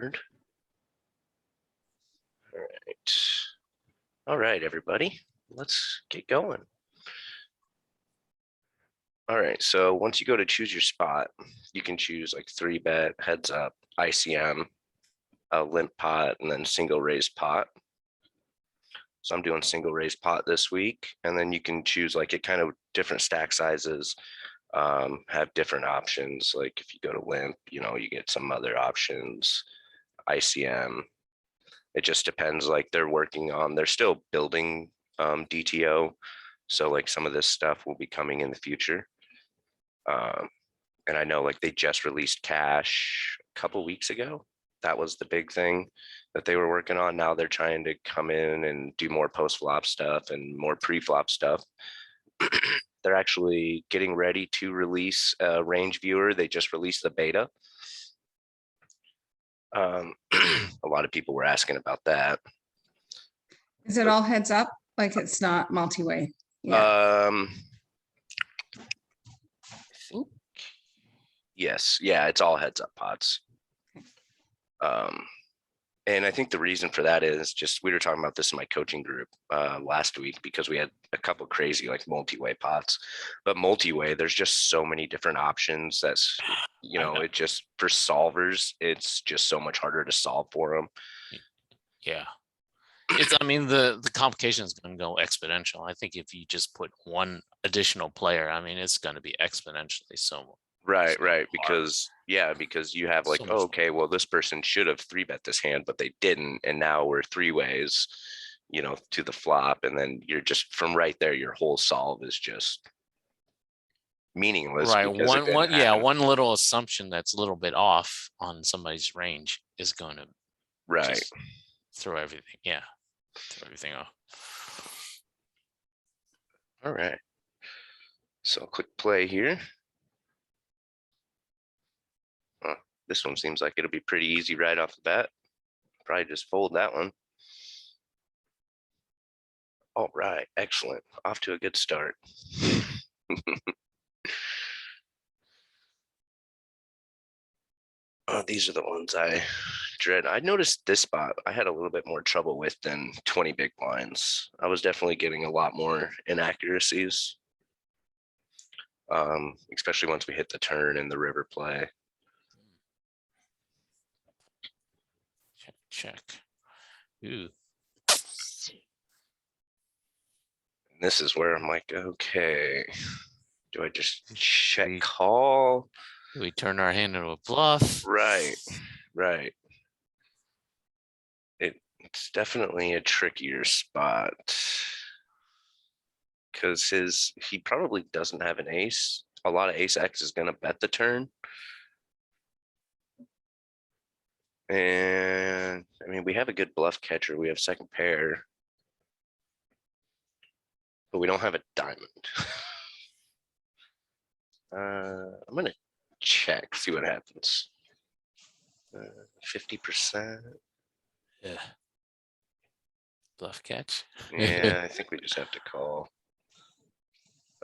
board. All right, everybody, let's get going. All right, so once you go to choose your spot, you can choose like 3-bet, heads up, ICM, a limp pot, and then single raised pot. So I'm doing single raised pot this week, and then you can choose like it kind of different stack sizes, have different options. Like if you go to limp, you get some other options, ICM. It just depends. Like they're still building DTO. So like some of this stuff will be coming in the future. And I know like they just released cash a couple weeks ago. That was the big thing that they were working on. Now they're trying to come in and do more post-flop stuff and more pre-flop stuff. They're actually getting ready to release a range viewer. They just released the beta. A lot of people were asking about that. Is it all heads up? Like it's not multi-way? Yeah. I think yes. Yeah, it's all heads up pots. And I think the reason for that is just, we were talking about this in my coaching group last week, because we had a couple crazy like multi-way pots, but multi-way, there's just so many different options. That's, it just, for solvers, it's just so much harder to solve for them. Yeah. The complication is going to go exponential. I think if you just put one additional player, it's going to be exponentially so. Right. Because you have like, okay, well, this person should have 3-bet this hand, but they didn't. And now we're 3 ways, to the flop. And then you're just from right there, your whole solve is just meaningless. Right. One little assumption that's a little bit off on somebody's range is going to throw everything. Yeah. Throw everything off. All right. So click play here. This one seems like it'll be pretty easy right off the bat. Probably just fold that one. All right, excellent. Off to a good start. These are the ones I dread. I noticed this spot I had a little bit more trouble with than 20 big blinds. I was definitely getting a lot more inaccuracies, especially once we hit the turn and the river play. Check. Ooh. And this is where I'm like, okay, do I just check call? Do we turn our hand into a bluff? Right. It's definitely a trickier spot, because he probably doesn't have an ace. A lot of ace X is going to bet the turn. And we have a good bluff catcher. We have second pair, but we don't have a diamond. I'm going to check, see what happens. 50%. Yeah. Bluff catch. Yeah, I think we just have to call.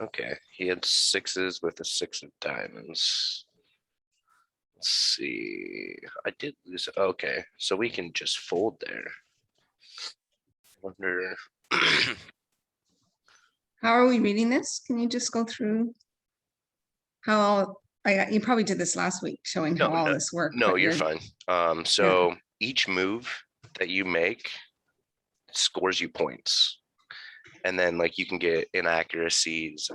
Okay, he had 6s with a 6 of diamonds. Let's see. I did lose. Okay, so we can just fold there. Wonder. How are we reading this? Can you just go through how you probably did this last week, showing how all this worked. No, you're fine. So each move that you make scores you points. And then like you can get inaccuracies,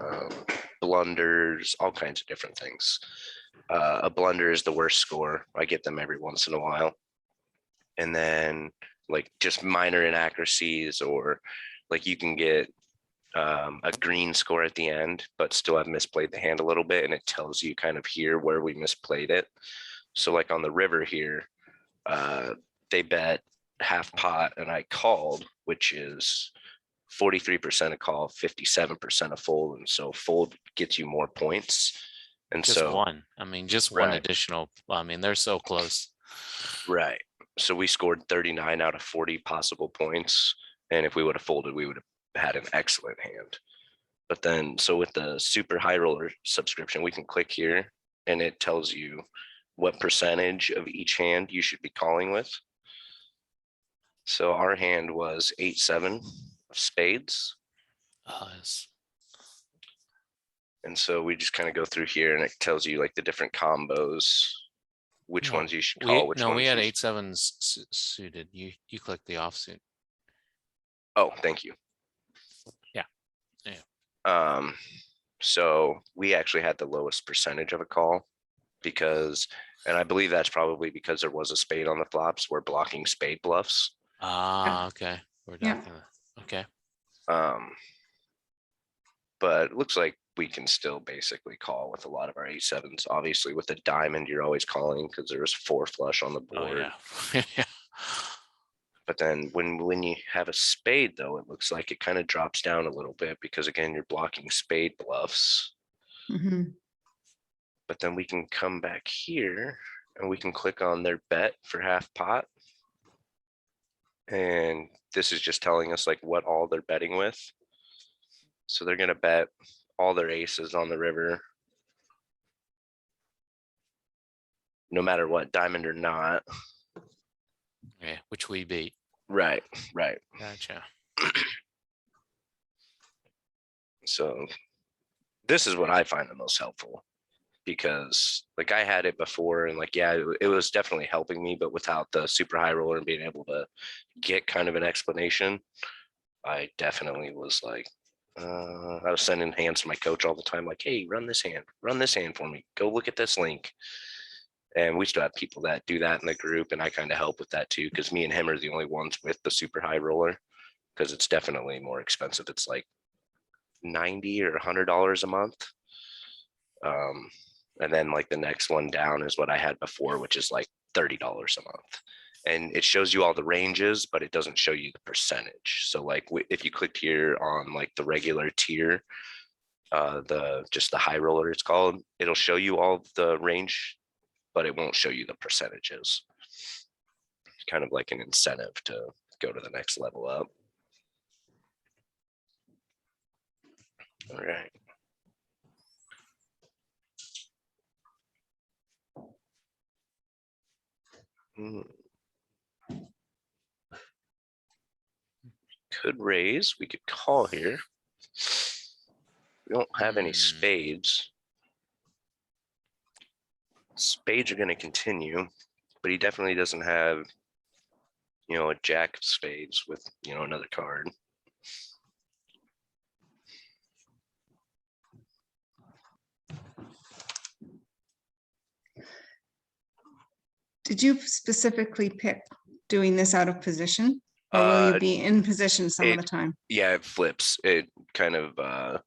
blunders, all kinds of different things. A blunder is the worst score. I get them every once in a while. And then like just minor inaccuracies, or like you can get a green score at the end, but still have misplayed the hand a little bit. And it tells you kind of here where we misplayed it. So like on the river here, they bet half pot and I called, which is 43% a call, 57% a fold. And so fold gets you more points. And just so one, just one additional. They're so close. Right. So we scored 39 out of 40 possible points. And if we would have folded, we would have had an excellent hand. But then, so with the super high roller subscription, we can click here and it tells you what percentage of each hand you should be calling with. So our hand was 8-7 of spades. Yes. And so we just kind of go through here and it tells you like the different combos, which No, ones you should call, which no, ones we had you 8-7s suited. You click the offsuit. Oh, thank you. Yeah. So we actually had the lowest percentage of a call because, and I believe that's probably because there was a spade on the flops. We're blocking spade bluffs. Ah, okay. We're Yeah. talking. Okay. But it looks like we can still basically call with a lot of our 8-7s. Obviously, with a diamond, you're always calling because there was 4 flush on the Oh board. yeah. Yeah. But then when you have a spade, though, it looks like it kind of drops down a little bit because again, you're blocking spade bluffs. Mhm. But then we can come back here and we can click on their bet for half pot. And this is just telling us like what all they're betting with. So they're going to bet all their aces on the river, no matter what, diamond or not. Yeah, which we beat. Right. Gotcha. So this is what I find the most helpful because like I had it before and like, yeah, it was definitely helping me, but without the super high roller and being able to get kind of an explanation, I definitely was like, I was sending hands to my coach all the time, like, hey, run this hand for me. Go look at this link. And we still have people that do that in the group. And I kind of help with that too, because me and him are the only ones with the super high roller because it's definitely more expensive. It's like $90 or $100 a month. And then like the next one down is what I had before, which is like $30 a month. And it shows you all the ranges, but it doesn't show you the percentage. So like if you clicked here on like the regular tier, just the high roller it's called, it'll show you all the range, but it won't show you the percentages. It's kind of like an incentive to go to the next level up. All right. Could raise, we could call here. We don't have any spades. Spades are going to continue, but he definitely doesn't have, a jack of spades with, another card. Did you specifically pick doing this out of position? Or will you be in position some of the time? Yeah, it flips. It kind of,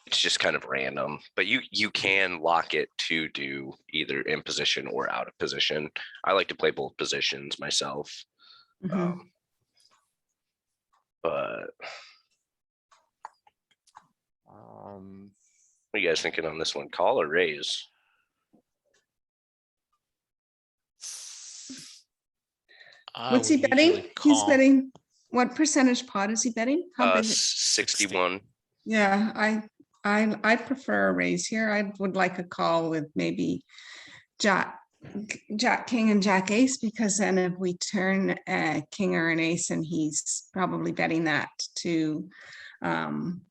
it's just kind of random, but you can lock it to do either in position or out of position. I like to play both positions myself. Mhm. But what are you guys thinking on this one? Call or raise? What's he betting? He's betting. What percentage pot is he betting? How big? 61. Yeah, I prefer a raise here. I would like a call with maybe Jack King and Jack Ace, because then if we turn a king or an ace, and he's probably betting that and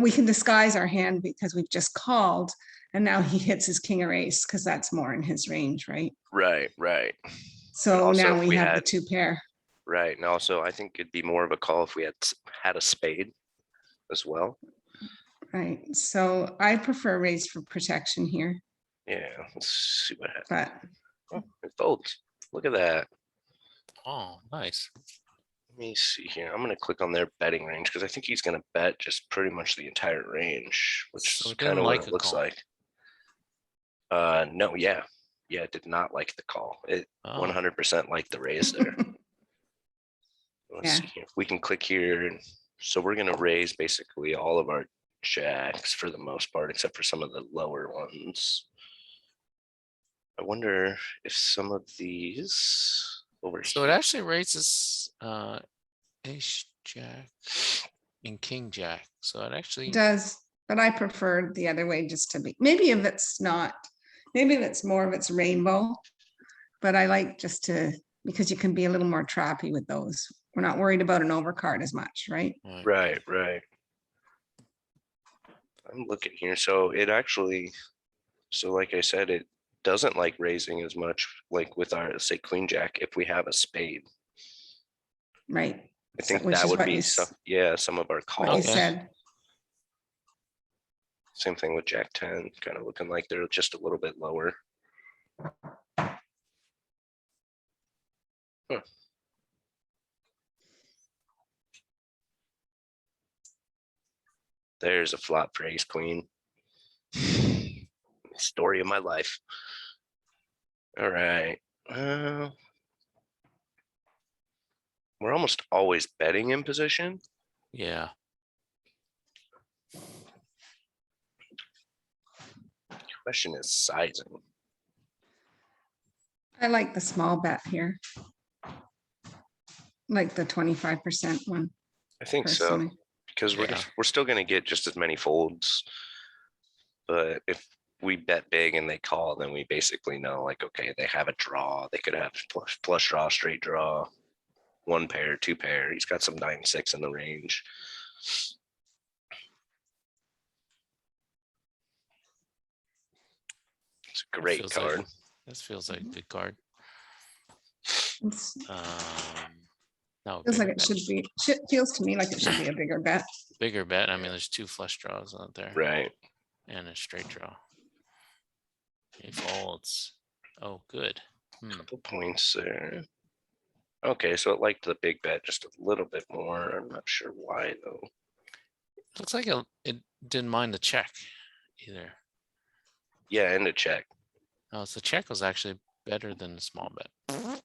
we can disguise our hand because we've just called, and now he hits his king or ace because that's more in his range, right? Right. So now we have the 2 pair. Right, and also I think it'd be more of a call if we had a spade as well. Right, so I prefer raise for protection here. Yeah, let's see what happens. But It folds. Look at that. Oh, nice. Let me see here. I'm going to click on their betting range because I think he's going to bet just pretty much the entire range, which is kind of what it looks like. No, yeah, it did not like the call. It 100% liked the raise there. Let's see here. We can click here, and so we're going to raise basically all of our jacks for the most part, except for some of the lower ones. I wonder if some of these over So here. it actually raises ace jack and king jack. So it actually does. but I prefer the other way just to be, maybe if it's not, maybe if it's more of it's rainbow. But I like just to, because you can be a little more trappy with those. We're not worried about an overcard as much, right? Right, right. I'm looking here, so it actually, so like I said, it doesn't like raising as much, like with our, say, queen jack, if we have a spade. Right. I think Which that is would what be you some, s- yeah, some of our What you calls. Okay. said. Same thing with jack 10, kind of looking like they're just a little bit lower. Huh. There's a flop for ace queen. Story of my life. All right. We're almost always betting in position. Yeah. Question is sizing. I like the small bet here. Like the 25% one I think so, personally. because Yeah. we're still going to get just as many folds. But if we bet big and they call, then we basically know, like, okay, they have a draw. They could have flush draw, straight draw, one pair, two pair. He's got some 9-6 in the range. It's a great feels like- card. This feels like a good card. It's- No, Feels like bigger it bet. should be, feels to me like it should be a bigger bet. Bigger bet. I mean, there's two flush draws out there Right. and a straight draw. He folds. Oh, good. Couple points there. Okay, so it liked the big bet just a little bit more. I'm not sure why though. Looks like it didn't mind the check either. Yeah, and a check. Oh, so the check was actually better than the small bet.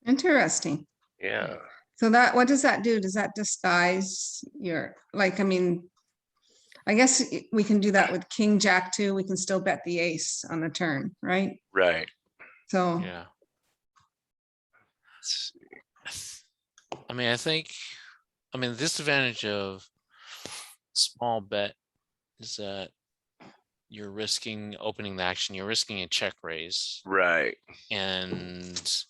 Interesting. Yeah. So that, what does that do? Does that disguise your, like, I mean, I guess we can do that with king, jack too. We can still bet the ace on the turn, right? Right. So Yeah. Let's see. I mean, the disadvantage of small bet is that you're risking opening the action. You're risking a check raise, Right. and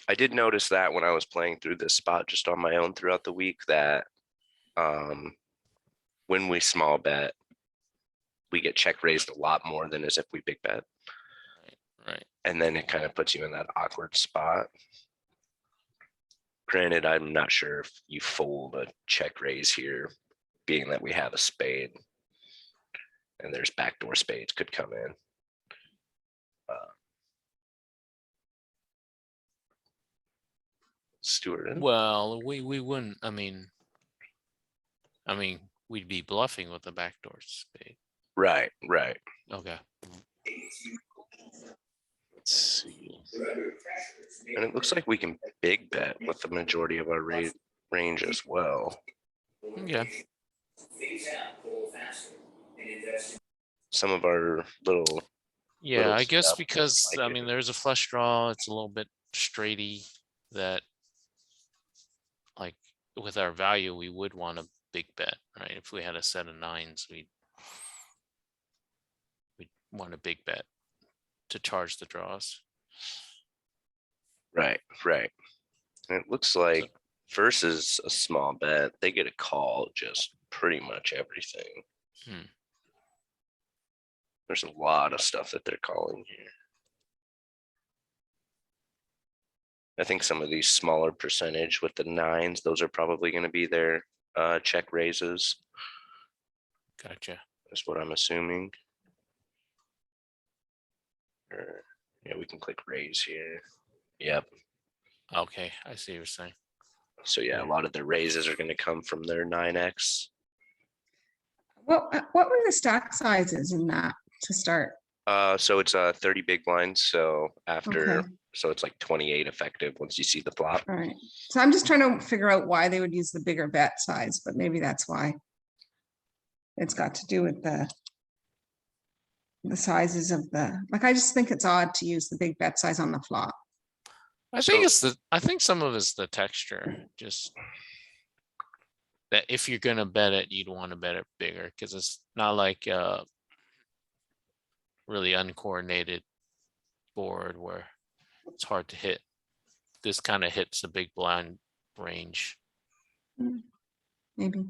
I did notice that when I was playing through this spot just on my own throughout the week that when we small bet, we get check raised a lot more than as if we big bet. right. And then it kind of puts you in that awkward spot. Granted, I'm not sure if you fold a check raise here, being that we have a spade. And there's backdoor spades could come in. Stewart. Well, we wouldn't. I mean, we'd be bluffing with the backdoor spade. Right, right. Okay. Let's see. And it looks like we can big bet with the majority of our range as well. Yeah. Some of our little, Yeah, little I guess stuff, because like I it. mean, there's a flush draw. It's a little bit straighty that, like, with our value, we would want a big bet, right? If we had a set of nines, we'd want a big bet to charge the draws. right, right. And it looks like versus a small bet, they get a call just pretty much everything. Hmm. There's a lot of stuff that they're calling here. I think some of these smaller percentage with the nines, those are probably going to be their check raises. Gotcha. That's what I'm assuming. Yeah, we can click raise here. Yep. Okay, I see what you're saying. So yeah, a lot of the raises are going to come from their 9x. what were the stack sizes in that to start? So it's 30 big blinds. So after, Okay. so it's like 28 effective once you see the flop. All right. So I'm just trying to figure out why they would use the bigger bet size, but maybe that's why. It's got to do with the sizes of the, like, I just think it's odd to use the big bet size on the flop. I think some of it's the texture. Just that if you're gonna bet it, you'd want to bet it bigger because it's not like really uncoordinated board where it's hard to hit. This kind of hits the big blind range, Maybe.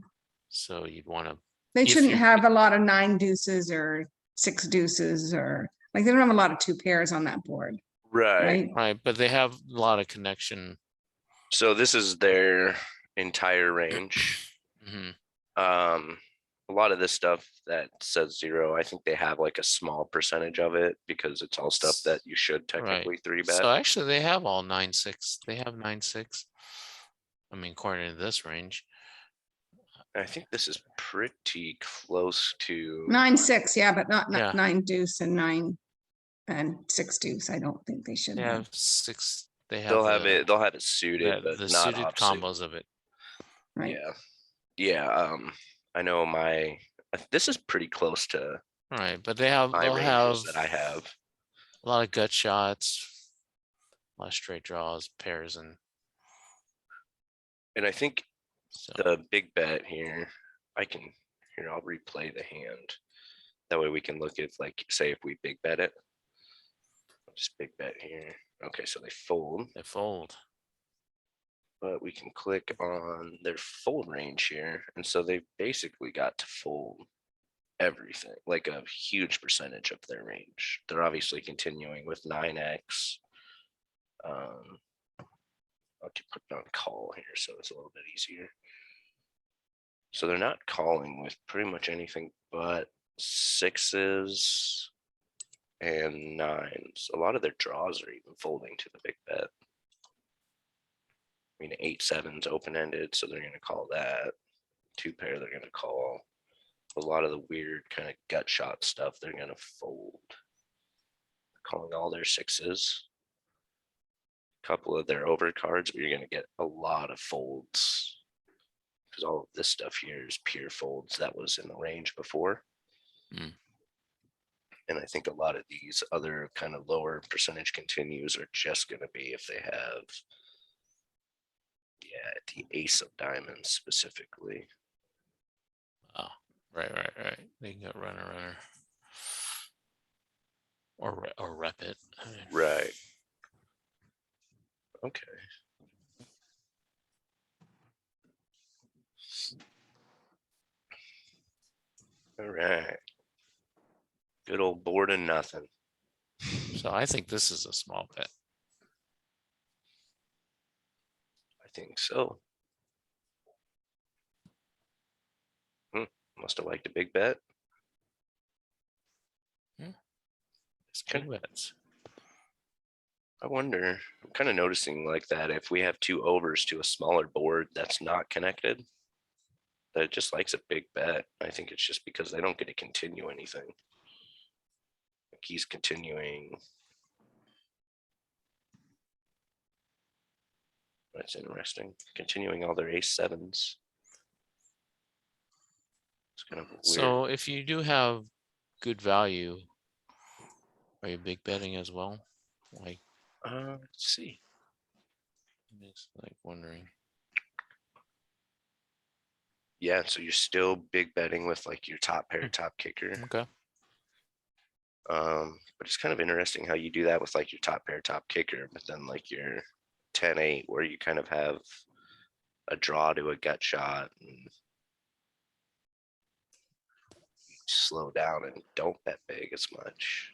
so you'd want to. They If shouldn't you- have a lot of 9 deuces or 6 deuces or like, they don't have a lot of 2 pairs on that board, Right. right? Right, but they have a lot of connection. So this is their entire range. Mhm. A lot of this stuff that says 0, I think they have like a small percentage of it because it's all stuff that you should technically 3-bet. So actually, they have all 9-6. They have 9-6. I mean, according to this range. I think this is pretty close to 9-6, yeah, but not Yeah. 9 deuce and 9 and 6 deuce. I don't think they should They have. have 6. They have they'll have the, it. They'll have it suited, but the not suited offsuit. combos of it. Right. Yeah. I know this is pretty close to Right, but they'll have ranges that I have. a lot of gut shots, a lot of straight draws, pairs, and And I think so. the big bet here, I'll replay the hand. That way we can look at, like, say if we big bet it. I'll just big bet here. Okay, so they fold, They fold. but we can click on their fold range here. And so they've basically got to fold everything, like a huge percentage of their range. They're obviously continuing with 9x. I'll put it on call here, so it's a little bit easier. So they're not calling with pretty much anything but 6s and 9s. A lot of their draws are even folding to the big bet. I mean, 8-7's open-ended, so they're going to call that. 2 pair, they're going to call. A lot of the weird kind of gut shot stuff, they're going to fold. Calling all their 6s. Couple of their overcards, but you're going to get a lot of folds. Because all of this stuff here is pure folds that was in the range before. Mm. And I think a lot of these other kind of lower percentage continues are just going to be if they have, the ace of diamonds specifically. Oh, right. They can go runner. Or rep it. I mean, Right. Okay. All right. Good old board and nothing. So I think this is a small bet. I think so. Must have liked a big bet. It's big bets. I wonder, I'm kind of noticing like that if we have 2 overs to a smaller board that's not connected, that it just likes a big bet. I think it's just because they don't get to continue anything. Like he's continuing. That's interesting. Continuing all their ace-7s. It's kind of weird. So if you do have good value, are you big betting as well? Like, Let's see. I'm just like wondering. Yeah, so you're still big betting with like your top pair, top kicker. Okay. But it's kind of interesting how you do that with like your top pair, top kicker, but then like your 10-8 where you kind of have a draw to a gut shot and slow down and don't bet big as much,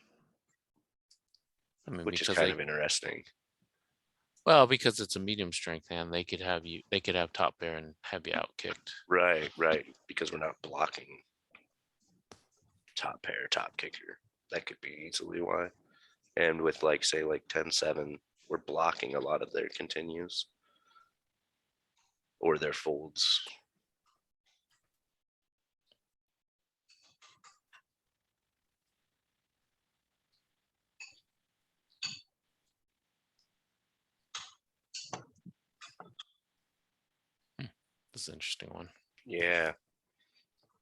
I mean, which is because kind of interesting. well, because it's a medium strength hand, they could have top pair and have you out kicked. Right, because we're not blocking top pair, top kicker. That could be easily why. And with like, say like 10-7, we're blocking a lot of their continues or their folds. This is an interesting one. Yeah.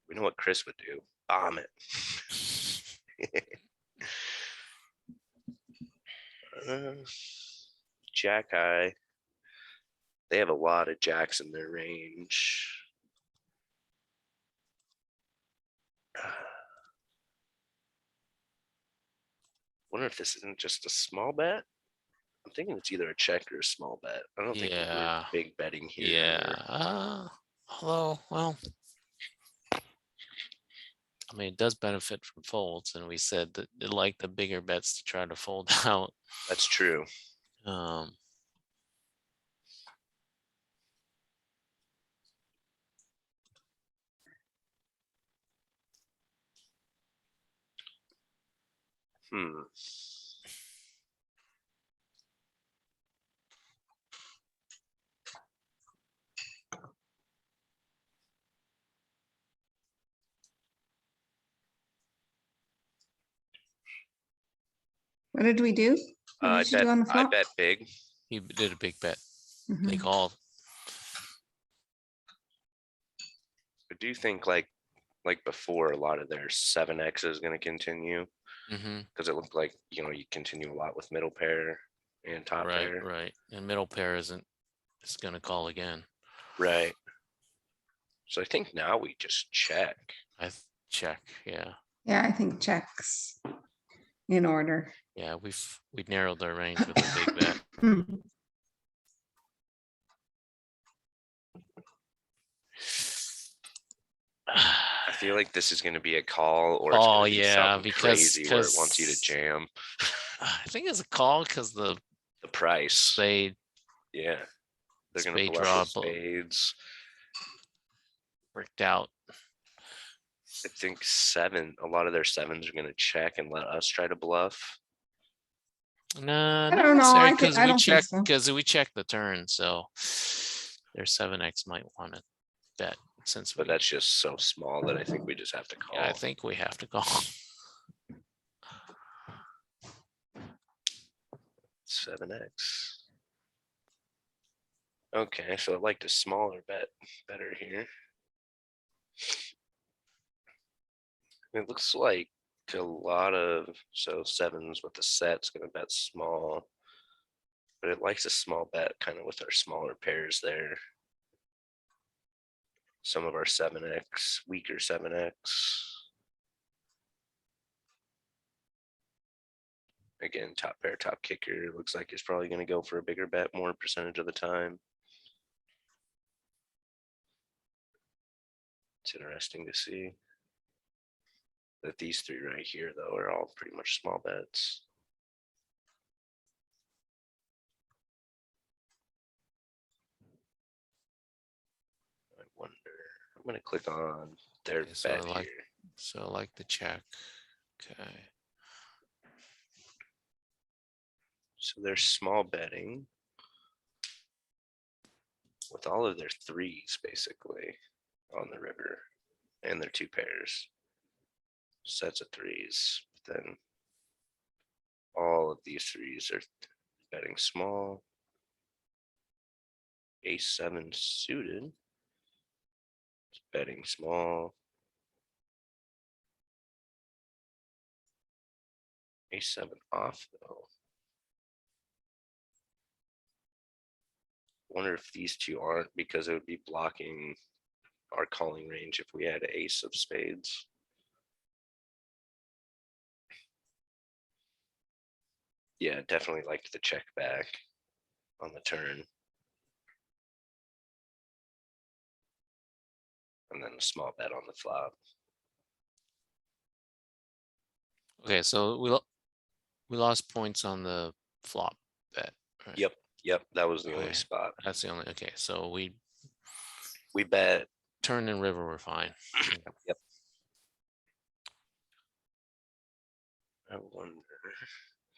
We know what Chris would do. Bomb it. Jack high. They have a lot of jacks in their range. wonder if this isn't just a small bet. I'm thinking it's either a check or a small bet. I don't think that we're Yeah. big betting here. Yeah. Although, well, I mean, it does benefit from folds, and we said that it liked the bigger bets to try to fold out. That's true. Um, Hmm. What did we do? What I did you do on the I flop? bet big. he did a big bet. They Mhm. called. I do think like before, a lot of their 7x is going to continue Mm-hmm. because it looked like, you know, you continue a lot with middle pair and top Right, pair. right. And middle pair isn't. It's gonna call again. Right. So I think now we just check. Check. Yeah, Yeah, I think checks in order. yeah. We narrowed our range with a big bet. Hmm. I feel like this is going to be a call or it's Oh, going to be yeah, something because- crazy where it wants you to jam I think it's a call because the the price. spade Yeah. They're going to spade pull out draw the spades. bricked out. I think a lot of their sevens are going to check and let us try to bluff. No, I don't know, I think- because I we don't think checked so. because we checked the turn, so their 7x might want to bet since But we. that's just so small that I think we just have to call. Yeah, I think we have to call. 7x. Okay, so I like the smaller bet better here. It looks like a lot of sevens with the set's gonna bet small, but it likes a small bet kind of with our smaller pairs there. Some of our 7x, weaker 7x. Again, top pair, top kicker. Looks like he's probably going to go for a bigger bet more percentage of the time. It's interesting to see that these three right here, though, are all pretty much small bets. I wonder. I'm going to click on their Okay, so I bet like- here. So I like the check. Okay. So they're small betting with all of their threes basically on the river and their two pairs. Sets of threes. Then all of these threes are betting small. Ace-7 suited. It's betting small. Ace-7 off though. Wonder if these two aren't because it would be blocking our calling range if we had ace of spades. Yeah, definitely liked the check back on the turn. And then a small bet on the flop. Okay, so we lost points on the flop bet. Right? Yep, that was the Okay. only spot. That's the only. Okay, so we We bet. turn and river were fine. Yep. I wonder.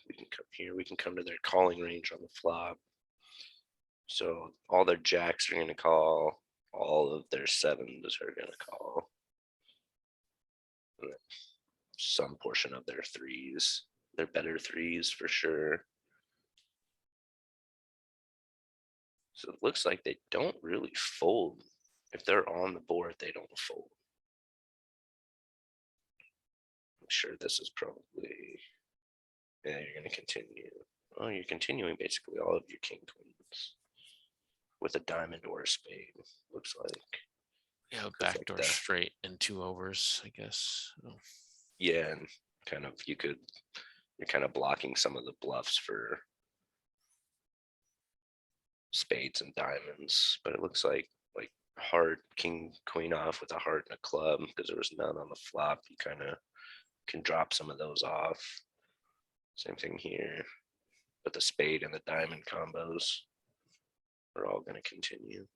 We can come here. We can come to their calling range on the flop. So all their jacks are going to call. All of their sevens are going to call. And then some portion of their threes. Their better threes for sure. So it looks like they don't really fold. If they're on the board, they don't fold. I'm sure this is probably. Yeah, you're going to continue. Oh, you're continuing basically all of your king queens with a diamond or a spade. Looks like. Yeah, like backdoor that. straight and 2 overs, I guess. Oh. Yeah, and kind of you could you're kind of blocking some of the bluffs for spades and diamonds, but it looks like heart, king, queen off with a heart and a club, because there was none on the flop. You kind of can drop some of those off. Same thing here, but the spade and the diamond combos are all going to continue.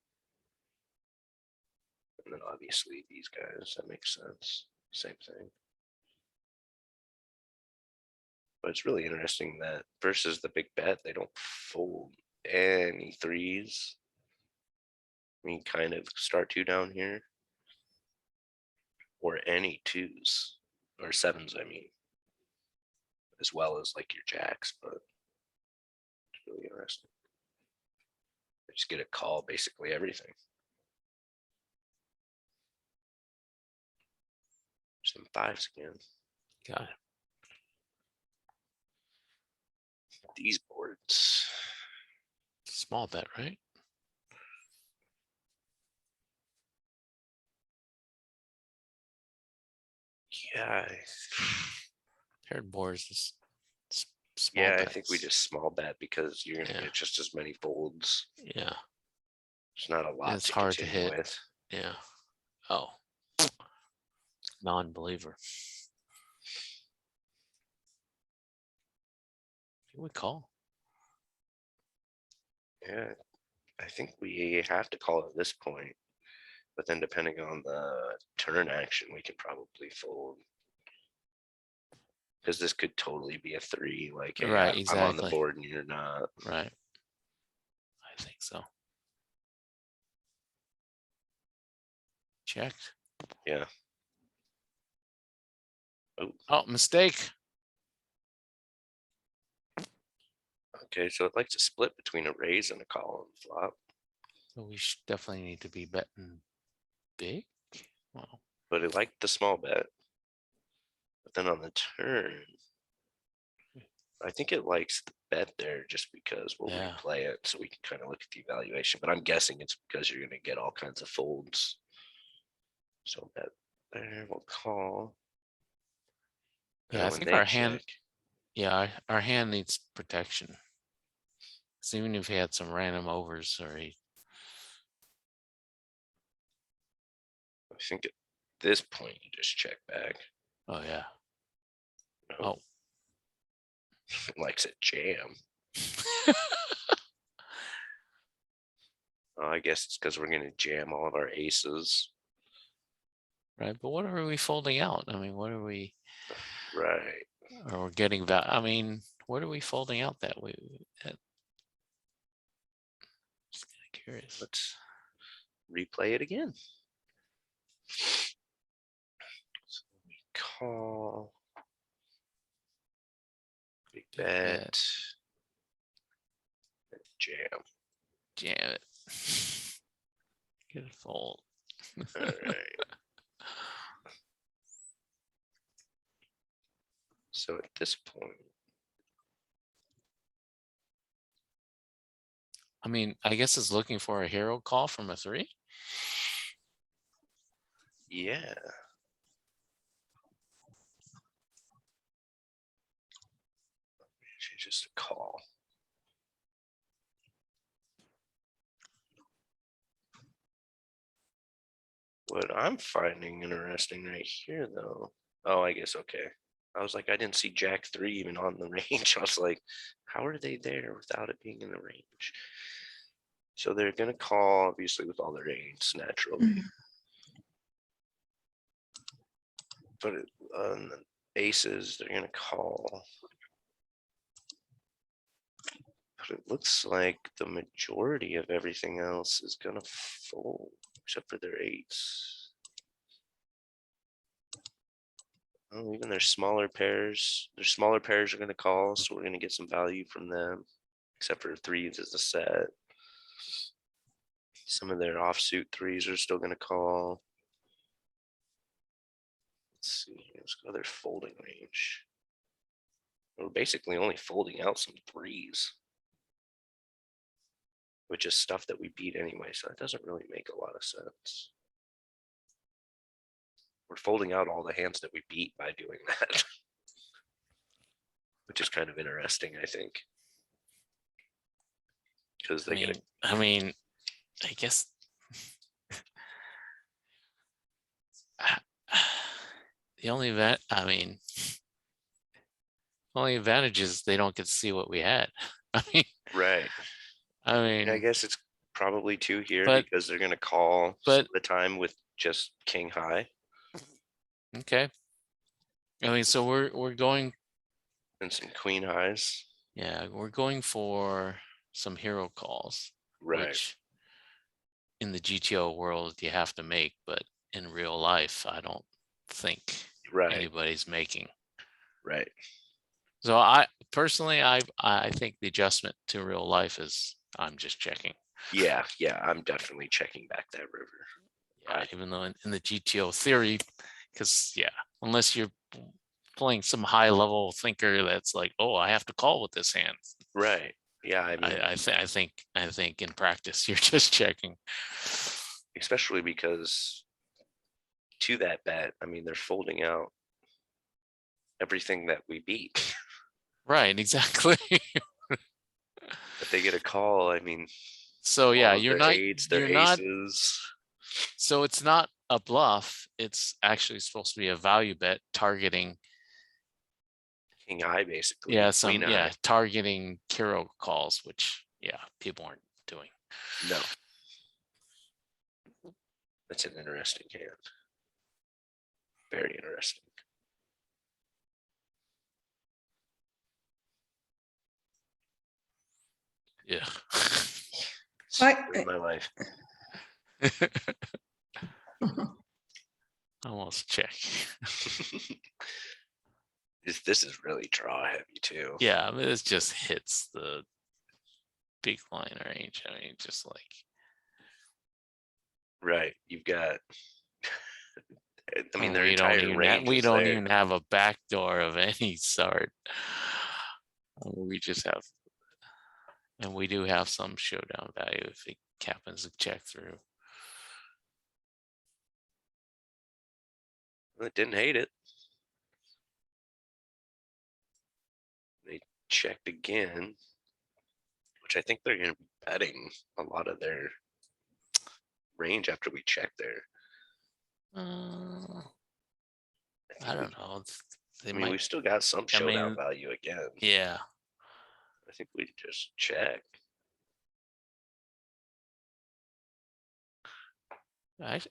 And then obviously these guys, that makes sense. Same thing. But it's really interesting that versus the big bet, they don't fold any threes. I mean, kind of start two down here. Or any twos or sevens, I mean, as well as like your jacks, but it's really interesting. They just get a call basically everything. Some fives again. Got it. These boards. Small bet, right? Yeah, Paired boards is small yeah, I bets. think we just small bet because you're gonna Yeah. get just as many folds. Yeah, It's not a lot it's to hard to continue hit. with. Yeah. Oh. Non-believer. Can we call? Yeah, I think we have to call at this point, but then depending on the turn action, we can probably fold. Because this could totally be a three, like, hey, Right, I'm on the exactly. board and you're not. Right. I think so. Checked. Yeah. Oh, Oh, mistake. okay, so I'd like to split between a raise and a call on the flop, So we should definitely need to be betting big. Well, but it liked the small bet. But then on the turn, I think it likes the bet there just because we'll Yeah. replay it so we can kind of look at the evaluation. But I'm guessing it's because you're going to get all kinds of folds. So bet there, we'll call. yeah, And I when think they our hand, check, yeah, our hand needs protection. So even if he had some random overs or he, I think at this point you just check back. oh yeah. No, Oh. likes a jam. I guess it's because we're going to jam all of our aces. Right, but what are we folding out? I mean, what are we, Right. or we're getting that? I mean, what are we folding out that we? Just kind of curious. Let's replay it again. So we call. Big Big bet. bet. Jam. Jam it. Get a fold. All right. So at this point, I mean, I guess it's looking for a hero call from a three. yeah. She's just a call. What I'm finding interesting right here, though. Oh, I guess okay. I was like, I didn't see Jack 3 even on the range. I was like, how are they there without it being in the range? So they're gonna call obviously with all their eights naturally. But on the aces, they're gonna call. But it looks like the majority of everything else is gonna fold, except for their eights. Oh, even their smaller pairs are gonna call, so we're gonna get some value from them. Except for threes as a set. Some of their offsuit threes are still gonna call. Let's see, let's go their folding range. We're basically only folding out some threes, which is stuff that we beat anyway, so it doesn't really make a lot of sense. We're folding out all the hands that we beat by doing that. which is kind of interesting, I think. Because I they get mean, I guess the only only advantage is they don't get to see what we had. I mean, right. I And I mean, guess it's probably 2 here but- because they're gonna call but- the time with just king high okay. I mean, so we're going, and some queen highs. yeah, we're going for some hero calls, Right. which in the GTO world you have to make, but in real life, I don't think Right. anybody's making. Right. So I personally, I think the adjustment to real life is I'm just checking. Yeah. Yeah. I'm definitely checking back that river. Yeah, Right. even though in the GTO theory, because yeah, unless you're playing some high level thinker that's like, oh, I have to call with this hand. Right. Yeah. I mean, I think in practice you're just checking. especially because to that bet, I mean, they're folding out everything that we beat. Right, exactly. If they get a call, I mean, So yeah, all of you're their not eights, their you're not aces. so it's not a bluff. It's actually supposed to be a value bet targeting, King high, basically. yeah, Queen high. targeting hero calls, which yeah, people aren't doing. No. That's an interesting hand. Very interesting. Yeah. In my life. Almost check. This is really draw heavy too. Yeah, I mean, it just hits the big line range. I mean, just like, Right. You've got I mean and their we don't entire even range we is don't there. even have a backdoor of any sort. We just have, and we do have some showdown value if it happens to check through. Well, it didn't hate it. They checked again, which I think they're going to be betting a lot of their range after we check there. I don't know. They I mean, might, we've still got some I showdown mean, value again. yeah. I think we just check.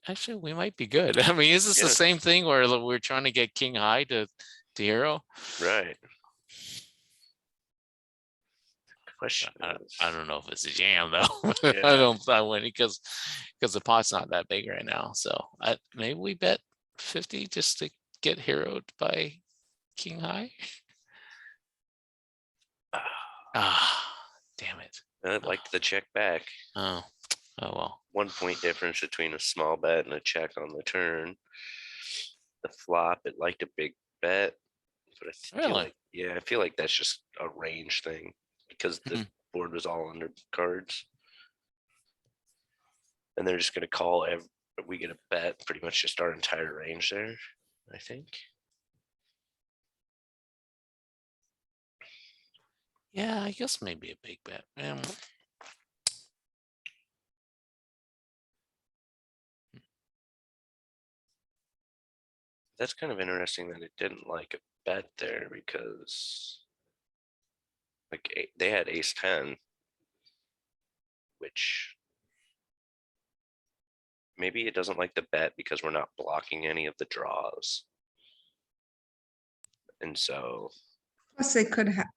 Actually, we might be good. I mean, is this the Yeah. same thing where we're trying to get king high to hero? Right. Question is, I don't know if it's a jam though. Yeah. I win because the pot's not that big right now. So maybe we bet 50 just to get heroed by king high. Damn it. I'd like the check back. Oh well. 1 point difference between a small bet and a check on the turn. The flop, it liked a big bet, but I feel Really? like, yeah, I feel like that's just a range thing because the board was all under cards, and they're just going to call every. We get a bet, pretty much just our entire range there, I think. Yeah, I guess maybe a big bet. That's kind of interesting that it didn't like a bet there because like they had ace 10, which maybe it doesn't like the bet because we're not blocking any of the draws. And so Plus they could have,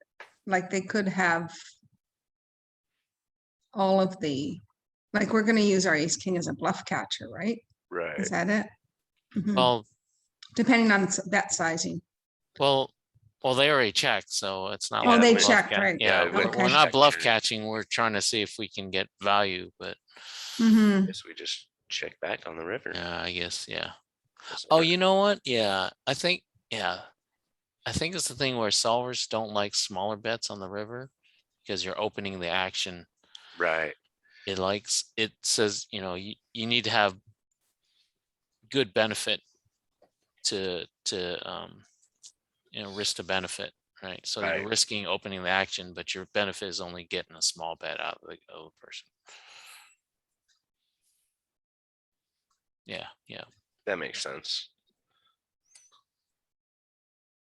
like, they could have all of the, like, we're gonna use our ace king as a bluff catcher, right? right. Is that it? Mhm. Well, Depending on bet sizing. well, they already checked, so it's not. Oh, like they we're bluff checked, ca- right. Yeah, Yeah, Okay. we're not bluff checked. catching. We're trying to see if we can get value, but Mhm. Guess we just check back on the river. I guess, yeah. Doesn't Oh, hurt. you know what? Yeah, I think it's the thing where solvers don't like smaller bets on the river because you're opening the action. Right. It says, you need to have good benefit to risk to benefit. right? So Right. you're risking opening the action, but your benefit is only getting a small bet out of the person. Yeah, yeah. That makes sense.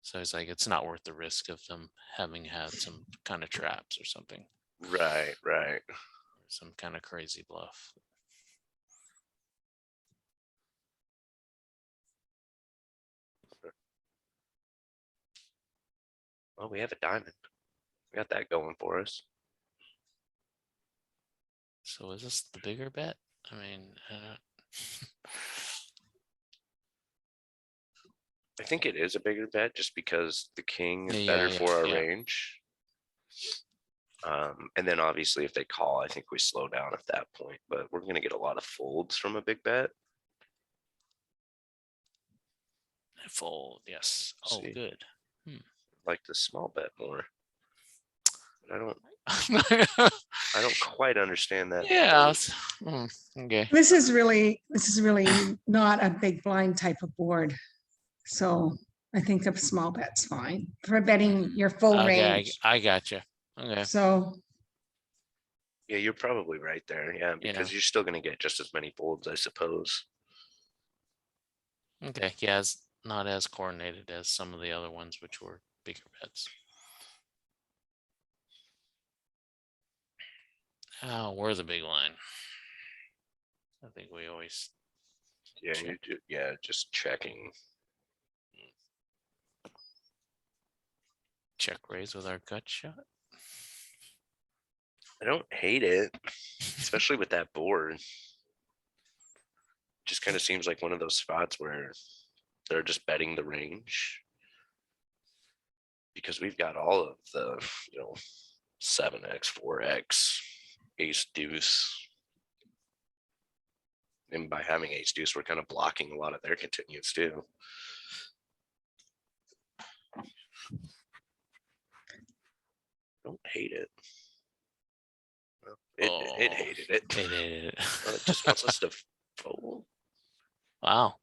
So it's like it's not worth the risk of them having had some kind of traps or something, Right, right. some kind of crazy bluff. Well, we have a diamond. We got that going for us. So is this the bigger bet? I mean, I think it is a bigger bet just because the king is Yeah, better yeah, for our yeah. range. And then obviously if they call, I think we slow down at that point, but we're gonna get a lot of folds from a big bet. fold, yes. Oh, See. good. Like the small bet more. But I Yeah, don't quite understand that. okay. This is really not a big blind type of board. So I think a small bet's fine for betting your full Okay, range. I got you. Okay. So Yeah, you're probably right there. Yeah, because you're still gonna get just as many folds, I suppose. Okay, yeah, it's not as coordinated as some of the other ones, which were bigger bets. Oh, we're the big line. I think we always Yeah, check. you do. Yeah, just checking. Check raise with our gut shot. I don't hate it, especially with that board. Just kind of seems like one of those spots where they're just betting the range. Because we've got all of the, 7x, 4x, ace deuce. And by having ace deuce, we're kind of blocking a lot of their continues too. Don't hate it. Well, it hated it. It hated Well, it just wants us to fold. Wow.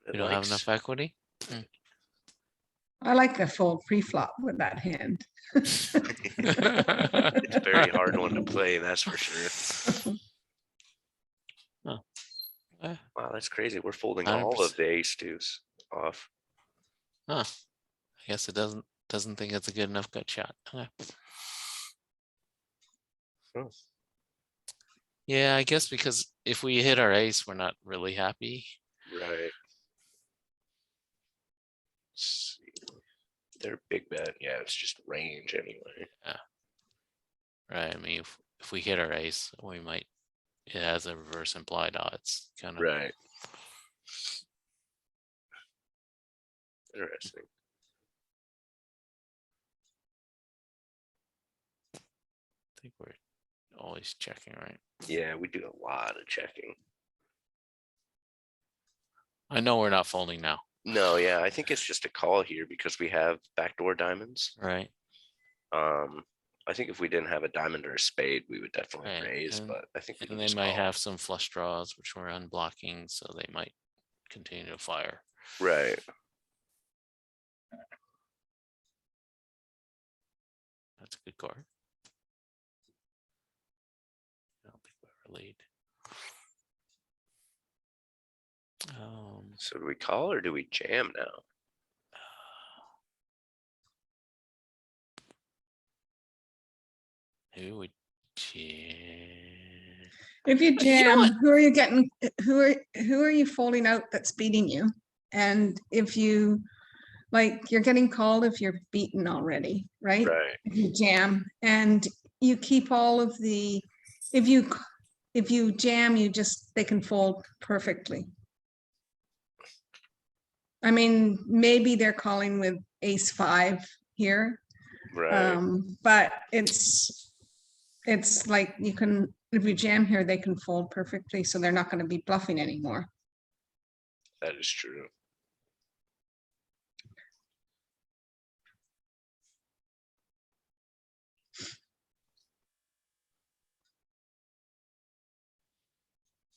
It You don't have likes- enough equity? I like the full pre-flop with that hand. It's a very hard one to play, that's for sure. Wow, that's crazy. We're folding all of 100%. the ace deuce off. Huh. I guess it doesn't think it's a good enough gut shot. Okay. Oh. Yeah, I guess because if we hit our ace, we're not really happy. Right. Let's see. They're big bet. Yeah, it's just range anyway. Right. I mean, if we hit our ace, we might, it has a reverse implied odds kind of. Right. Interesting. I think we're always checking, right? Yeah, we do a lot of checking. I know we're not folding now. No, yeah, I think it's just a call here because we have backdoor diamonds. Right. I think if we didn't have a diamond or a spade, we would definitely Right, raise, and- but I think we And can they just might call. have some flush draws, which we're unblocking, so they might continue to fire. Right. That's a good card. I don't think we ever lead. So do we call or do we jam now? Who would jam? If you You know jam, what? who are you getting? Who are you folding out that's beating you? And if you like, you're getting called if you're beaten already, right? Right. If you jam and you keep all of the, if you jam, they can fold perfectly. I mean, maybe they're calling with ace 5 here. Right. But it's like you can, if you jam here, they can fold perfectly, so they're not going to be bluffing anymore. That is true.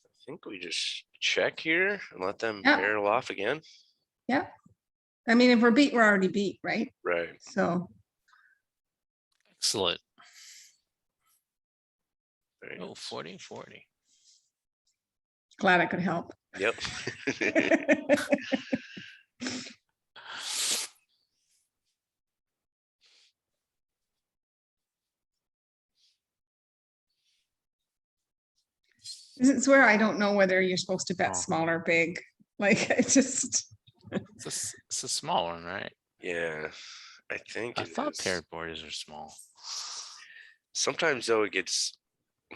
I think we just check here and let them Yeah. barrel off again. Yeah, I mean, if we're beat, we're already beat, right? Right. So, Excellent. Very Oh, nice. 40-40. glad I could help. Yep. It's where I don't know whether you're supposed to bet Oh. small or big. Like, it's just, It's a small one, right? Yeah, I think I it thought is. paired boards are small. Sometimes though it gets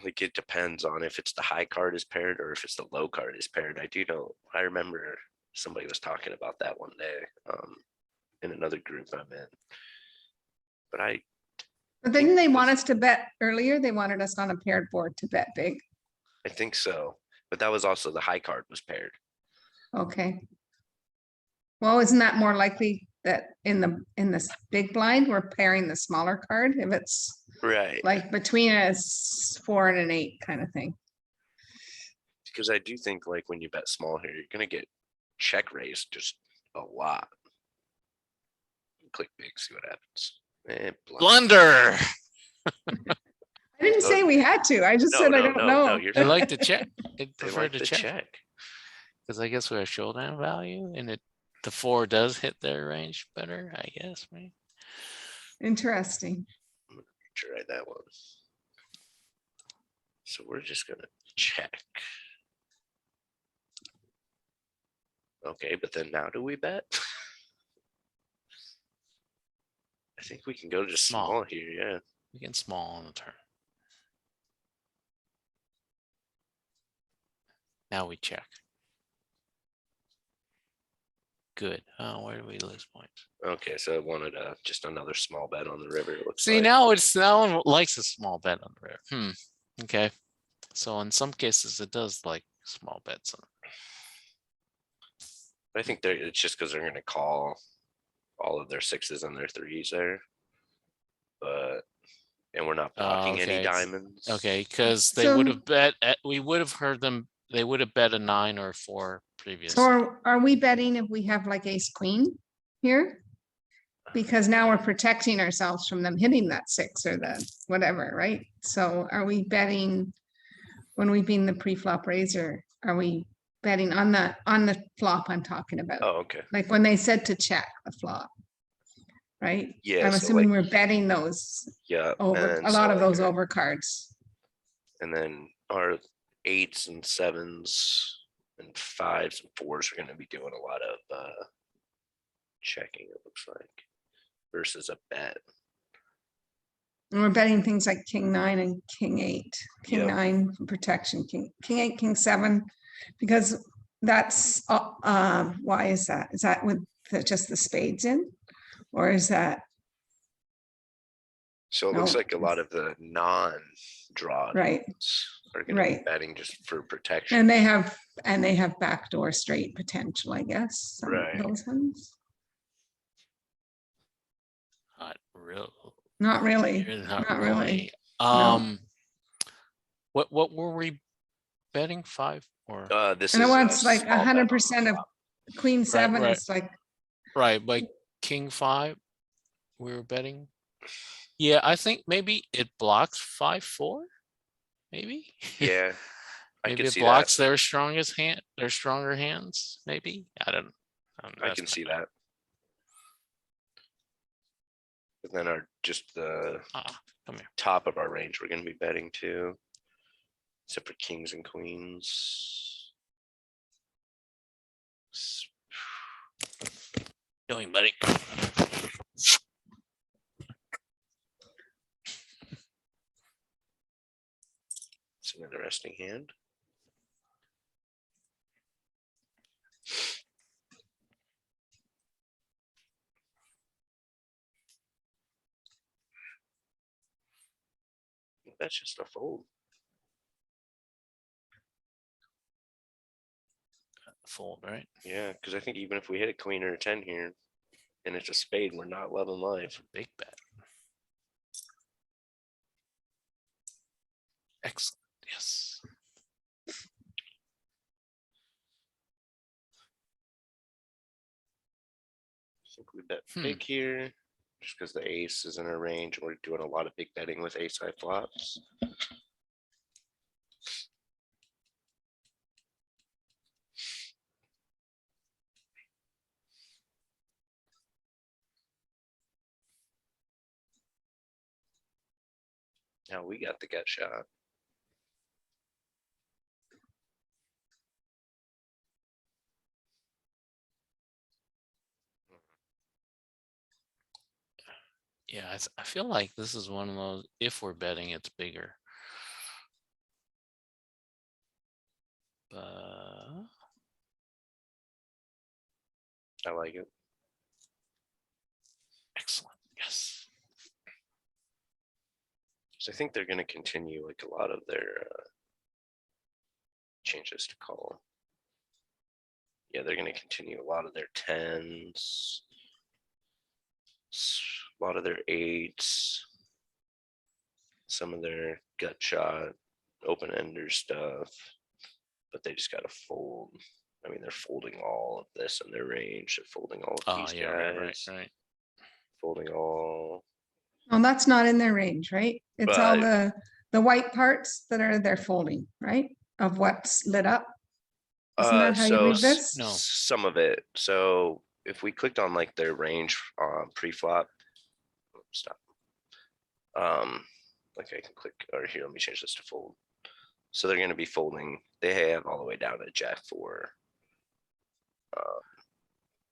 like it depends on if it's the high card is paired or if it's the low card is paired. I do know. I remember somebody was talking about that one day in another group I'm in. But but didn't they want us to bet earlier? They wanted us on a paired board to bet big. I think so. But that was also the high card was paired. Okay. Well, isn't that more likely that in this big blind, we're pairing the smaller card if it's Right. like between a 4 and an 8 kind of thing? Because I do think like when you bet small here, you're gonna get check raised just a lot. Click big, see what happens. Blunder. I didn't say we had to. I just said I don't know. No, you're They fine. like to check. They They prefer like to the check. check. Because I guess we have showdown value and the 4 does hit their range better, I guess, right? Interesting. Try that one. So we're just gonna check. Okay, but then now do we bet? I think we can go just Small. small here, yeah. We can small on the turn. Now we check. Good. Oh, where do we lose points? Okay, so it wanted just another small bet on the river. It looks See, like. now one likes a small bet on the river. Okay. So in some cases it does like small bets. I think it's just because they're gonna call all of their 6s and their 3s there. And we're not blocking any okay. diamonds. Okay, because they So- would have bet we would have heard them, they would have bet a 9 or 4 previously. So are we betting if we have like ace queen here? Because now we're protecting ourselves from them hitting that 6 or the whatever, right? So are we betting when we being the pre-flop raiser? Are we betting on the flop I'm talking about? Oh, okay. Like when they said to check the flop, right? Yeah, I'm so assuming like- we're betting those Yeah. over, and a so lot of like those our- over cards. And then our 8s and 7s and 5s and 4s are gonna be doing a lot of checking, it looks like, versus a bet. And we're betting things like king 9 and king 8, king Yep. 9 for protection, king 8, king 7, because that's, why is that? Is that with just the spades in? Or is that, So it looks No. like a lot of the non-draw right? are gonna be Right. betting just for protection. And they have backdoor straight potential, I guess, some of Right. those ones. Not real. Not really, Not not really. really. What were we betting? 5 or This And it is wants a like small bet on the 100% of flop. queen 7 right. is like, right? Like king 5, we were betting. Yeah, I think maybe it blocks 5-4. Maybe. Yeah, I Maybe can it see blocks that. their strongest hand, their stronger hands. Maybe I don't. I can see that. And then just the Come here. top of our range, we're gonna be betting too, except for kings and queens. Doing, buddy. It's an interesting hand. That's just a fold. Fold, right? Yeah, because I think even if we hit a queen or a 10 here and it's a spade, we're not loving life. Big bet. Excellent. Yes. bet big here, just because the ace is in a range. We're doing a lot of big betting with ace high flops. Now we got the gut shot. Yeah, I feel like this is one of those, if we're betting, it's bigger. But I like it. excellent, yes. So I think they're going to continue like a lot of their changes to call. Yeah, they're going to continue a lot of their tens, a lot of their eights, some of their gut shot, open ender stuff, but they just got to fold. I mean, they're folding all of this in their range. They're folding all of Oh, these yeah, guys, right. folding all. Oh, that's not in their range, right? It's all Right. the white parts that are they're folding, right? Of what's lit up. Isn't that how you So read this? No. some of it. So if we clicked on like their range pre-flop, stop. Like I can click or here, let me change this to fold. So they're going to be folding. They have all the way down to Jack 4.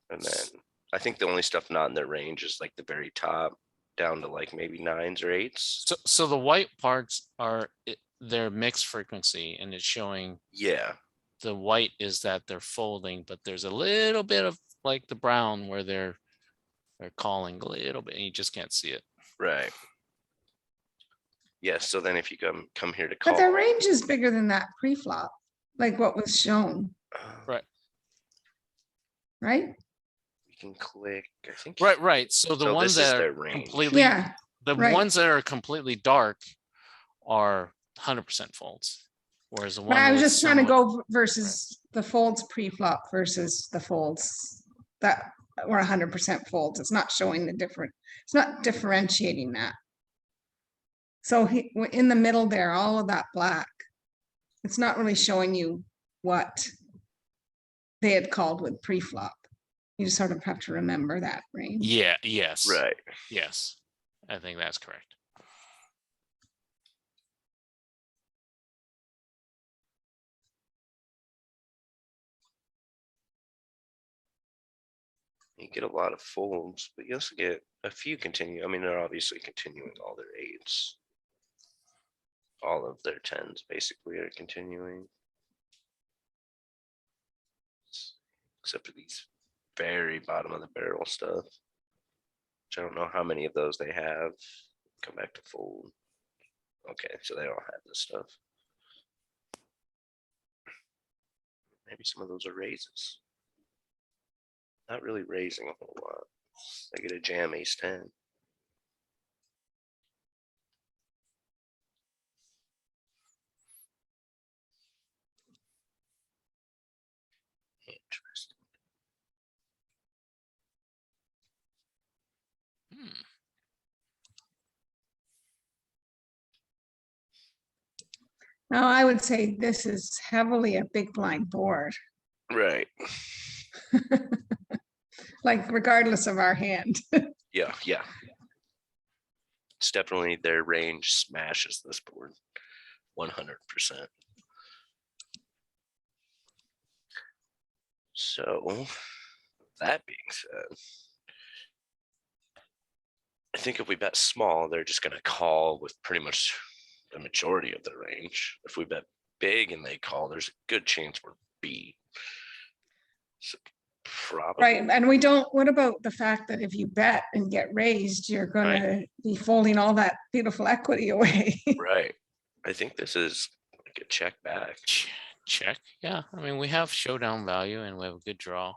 And then I think the only stuff not in their range is like the very top down to like maybe 9s or 8s. So the white parts are their mixed frequency, and it's showing Yeah, the white is that they're folding, but there's a little bit of like the brown where they're calling a little bit, and you just can't see it. right. Yes, so then if you come here to But call, their range is bigger than that pre-flop, like what was shown, Right. right? we can click, I think. Right. So the So ones this is that their are range. completely, Yeah, the right. ones that are completely dark are 100% folds, whereas the But one I was with just trying to somewhat- go versus the folds pre-flop versus the folds that were 100% folds. It's not showing the different, it's not differentiating that. So in the middle there, all of that black, it's not really showing you what they had called with pre-flop. You just sort of have to remember that range. Yeah, yes. Right. Yes. I think that's correct. You get a lot of folds, but you also get a few continue. I mean, they're obviously continuing all their 8s. All of their 10s basically are continuing. Except for these very bottom of the barrel stuff. Which I don't know how many of those they have. Come back to fold. Okay, so they all have this stuff. Maybe some of those are raises. Not really raising a whole lot. They get a jam ace 10. Interesting. Now, I would say this is heavily a big blind board, Right. like regardless of our hand. Yeah. It's definitely their range smashes this board 100%. So that being said, I think if we bet small, they're just going to call with pretty much the majority of their range. If we bet big and they call, there's a good chance we're B. So probably. Right, and we don't, what about the fact that if you bet and get raised, you're gonna be folding all that beautiful equity away? Right. I think this is like a check back. Check. Yeah. I mean, we have showdown value and we have a good draw.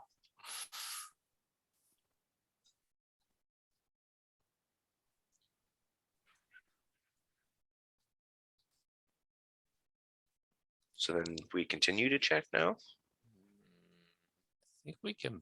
So then we continue to check now. I think we can.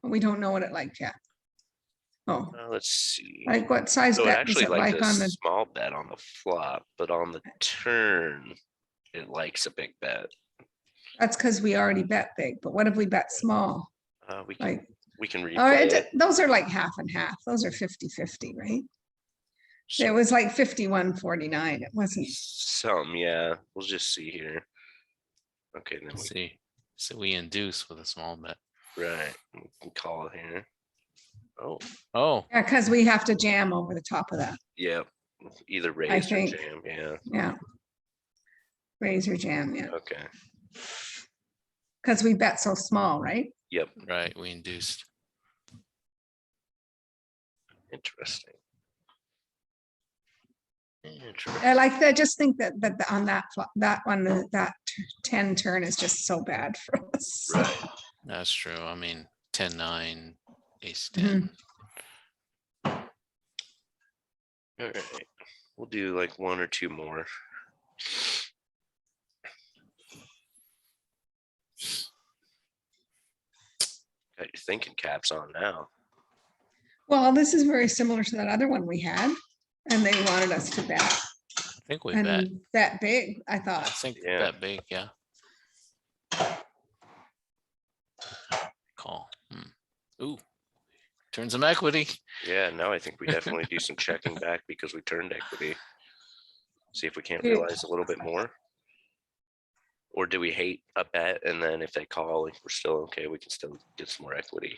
We don't know what it liked yet. Oh, Let's see. like what size So it bet does actually it liked like a on the, small bet on the flop, but on the turn, it likes a big bet. that's because we already bet big, but what if we bet small? We Like, can oh, replay it. those are like half and half. Those are 50-50, right? So It was like 51-49. It wasn't, some, yeah. We'll just see here. Okay, then Let's see. So we induce with a small bet. right. We can call it here. Oh, Oh, yeah, because we have to jam over the top of that. yeah. Either raise or think. jam. Yeah. Yeah. Raise or jam, yeah. Okay. Because we bet so small, right? Yep. right. We induced. Interesting. Interesting. I like that. Just think that on that that one, that 10 turn is just so bad for us. Right. That's true. I mean, 10-9, ace Mhm. 10. All right. We'll do like one or two more. Got your thinking caps on now. Well, this is very similar to that other one we had, and they wanted us to bet I think we bet. and bet big, I I thought. think Yeah. bet big, yeah. Call. Ooh, turn some equity. Yeah, now I think we definitely do some checking back because we turned equity. See if we can't Yeah. realize a little bit more. Or do we hate a bet and then if they call, we're still okay, we can still get some more equity.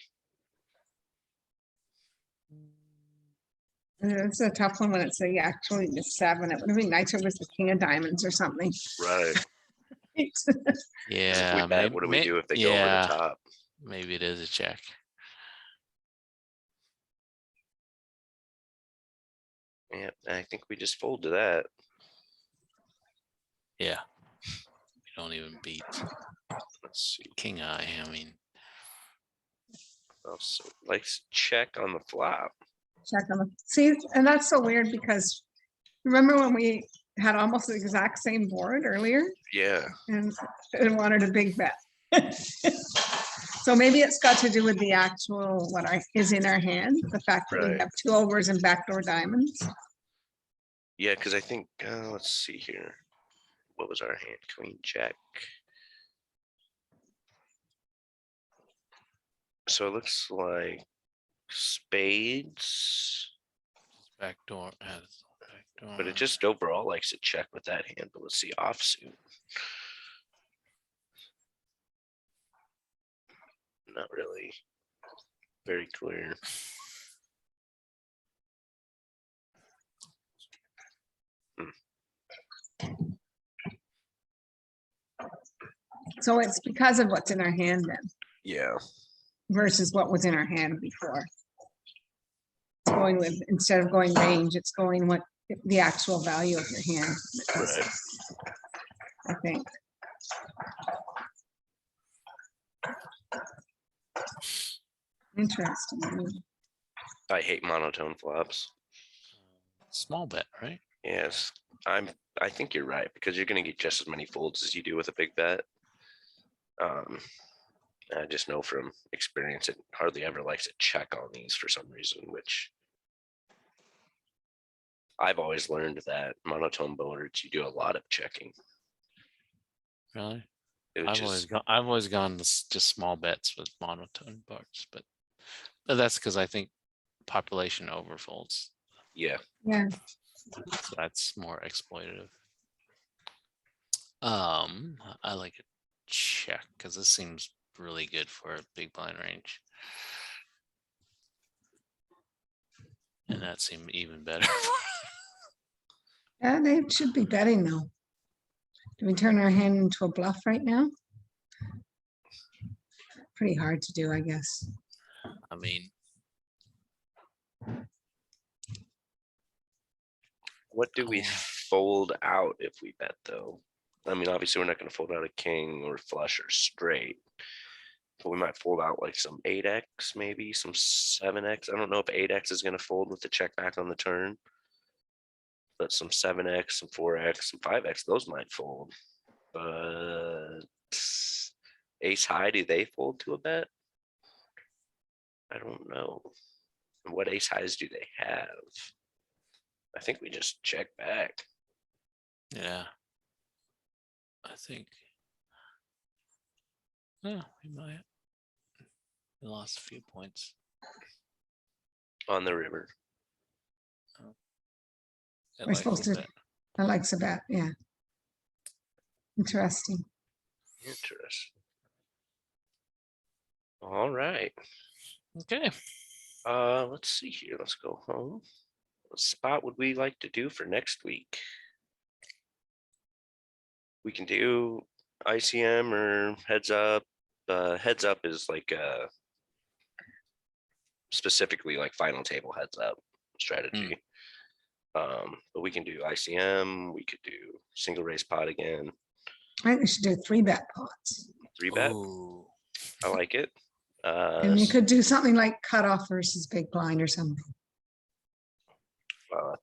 It's a tough one when it's actually the 7. It would have been nicer if it was the king of diamonds or something. Right. 'Cause Yeah. if we bet, what do we do if they go over the top? Maybe it is a check. Yeah, I think we just fold to that. Yeah. We don't even beat Let's see. king eye. I mean, Also, likes check on the flop. Check on the, see, and that's so weird because remember when we had almost the exact same board earlier Yeah, and it wanted a big bet. So maybe it's got to do with the actual what is in our hand, the fact that we Right. have 2 overs and backdoor diamonds. yeah, because I think let's see here. What was our hand? Queen jack. So it looks like spades, backdoor has backdoor. but it just overall likes to check with that hand. But let's see offsuit. Not really very clear. So it's because of what's in our hand then Yeah, versus what was in our hand before. It's going with, instead of going range, it's going what the actual value of your hand. right. I think. Interesting. I hate monotone flops. Small bet, right? Yes, I think you're right because you're going to get just as many folds as you do with a big bet. I just know from experience it hardly ever likes to check on these for some reason, which I've always learned that monotone boards you do a lot of checking. Really? It would I've always gone to just small bets with monotone parts, but that's because I think population overfolds. yeah. Yeah. So that's more exploitative. I like a check because this seems really good for a big blind range. And that seemed even better. Yeah, they should be betting though. Do we turn our hand into a bluff right now? Pretty hard to do, I guess. I mean, What do we fold out if we bet though? I mean, obviously we're not going to fold out a king or flush or straight, but we might fold out like some 8x, maybe some 7x. I don't know if 8x is going to fold with the check back on the turn, but some 7x, some 4x, some 5x, those might fold. But ace high, do they fold to a bet? I don't know. What ace highs do they have? I think we just check back. Yeah. I think. Oh, we might. We lost a few points. On the river. It We're likes supposed a to- bit. I like a bet, yeah. Interesting. Interesting. All right. Okay. Let's see here. Let's go home. What spot would we like to do for next week? We can do ICM or heads up. Heads up is like specifically like final table heads up strategy. But we can do ICM. We could do single race pot again. I think we should do 3-bet pots. 3-bet. Ooh. I like it. And you could do something like cutoff versus big blind or something.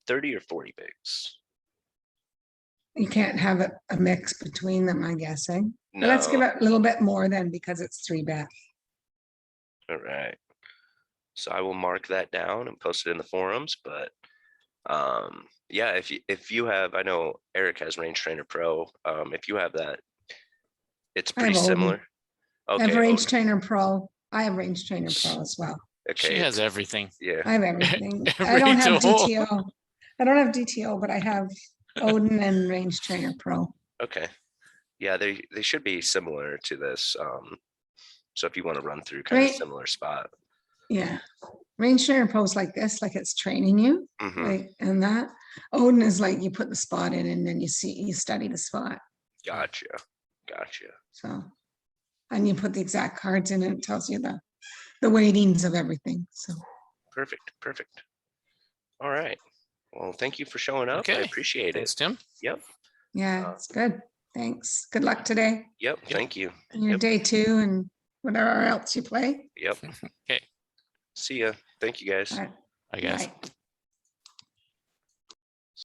30 or 40 bigs. You can't have a mix between them, I'm guessing. But No. let's give it a little bit more then because it's 3-bet. All right. So I will mark that down and post it in the forums. But yeah, if you have, I know Eric has Range Trainer Pro. If you have that, it's I have pretty Odin. similar. I have Okay. Range Trainer Pro. I have Range Trainer Pro as well. Okay. She has everything. Yeah. I have everything. I Every don't have tool. DTO. I don't have DTO, but I have Odin and Range Trainer Pro. Okay. Yeah, they should be similar to this. So if you want to run through kind of Right. similar spot. Yeah. Range Trainer Pro is like this, like it's training you. Mhm. Like, and that Odin is like you put the spot in and then you study the spot. Gotcha. So, and you put the exact cards in and it tells you the weightings of everything. So, Perfect. All right. Well, thank you for showing up. I Okay. appreciate Thanks, it. Tim. Yep. yeah, it's good. Thanks. Good luck today. Yep. Thank you. in your Yep. day 2 and whatever else you play. Yep. Okay. See ya. Thank you guys. All right. I guess. Bye.